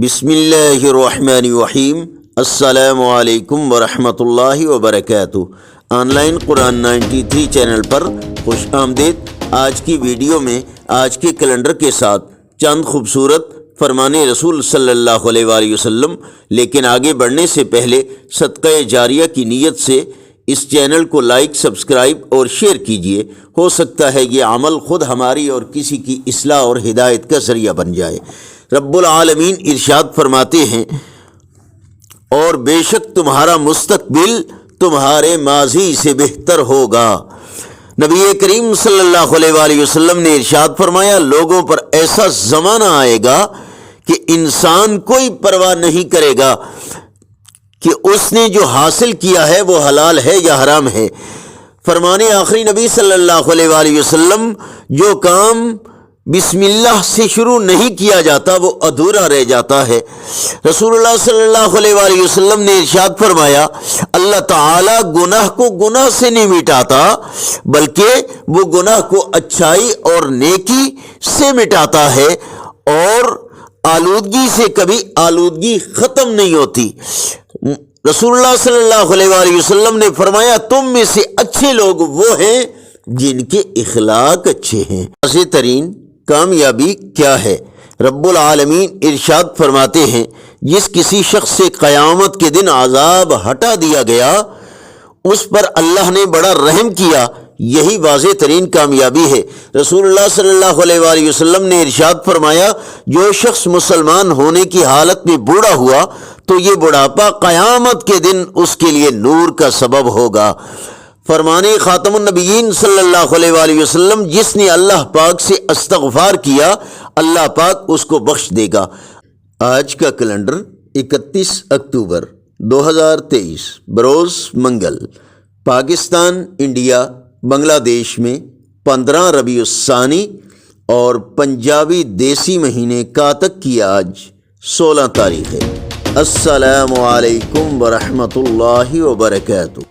بسم اللہ الرحمن الرحیم۔ السلام علیکم ورحمۃ اللہ وبرکاتہ۔ آن لائن قرآن 93 چینل پر خوش آمدید۔ آج کی ویڈیو میں آج کے کیلنڈر کے ساتھ چند خوبصورت فرمان رسول صلی اللہ علیہ وآلہ وسلم، لیکن آگے بڑھنے سے پہلے صدقہ جاریہ کی نیت سے اس چینل کو لائک، سبسکرائب اور شیئر کیجیے۔ ہو سکتا ہے یہ عمل خود ہماری اور کسی کی اصلاح اور ہدایت کا ذریعہ بن جائے۔ رب العالمین ارشاد فرماتے ہیں، اور بے شک تمہارا مستقبل تمہارے ماضی سے بہتر ہوگا۔ نبی کریم صلی اللہ علیہ وآلہ وسلم نے ارشاد فرمایا، لوگوں پر ایسا زمانہ آئے گا کہ انسان کوئی پرواہ نہیں کرے گا کہ اس نے جو حاصل کیا ہے وہ حلال ہے یا حرام ہے۔ فرمان آخری نبی صلی اللہ علیہ وآلہ وسلم، جو کام بسم اللہ سے شروع نہیں کیا جاتا وہ ادھورا رہ جاتا ہے۔ رسول اللہ صلی اللہ علیہ وآلہ وسلم نے ارشاد فرمایا، اللہ تعالیٰ گناہ کو گناہ سے نہیں مٹاتا بلکہ وہ گناہ کو اچھائی اور نیکی سے مٹاتا ہے، اور آلودگی سے کبھی آلودگی ختم نہیں ہوتی۔ رسول اللہ صلی اللہ علیہ وآلہ وسلم نے فرمایا، تم میں سے اچھے لوگ وہ ہیں جن کے اخلاق اچھے ہیں۔ واضح ترین کامیابی کیا ہے؟ رب العالمین ارشاد فرماتے ہیں، جس کسی شخص سے قیامت کے دن عذاب ہٹا دیا گیا اس پر اللہ نے بڑا رحم کیا، یہی واضح ترین کامیابی ہے۔ رسول اللہ صلی اللہ علیہ وآلہ وسلم نے ارشاد فرمایا، جو شخص مسلمان ہونے کی حالت میں بوڑھا ہوا تو یہ بڑھاپا قیامت کے دن اس کے لیے نور کا سبب ہوگا۔ فرمان خاتم النبیین صلی اللہ علیہ وآلہ وسلم، جس نے اللہ پاک سے استغفار کیا اللہ پاک اس کو بخش دے گا۔ آج کا کیلنڈر 31 اکتوبر 2023 بروز منگل، پاکستان، انڈیا، بنگلہ دیش میں 15 ربیع الثانی اور پنجابی دیسی مہینے کاتک کی آج 16 تاریخ ہے۔ السلام علیکم ورحمۃ اللہ وبرکاتہ۔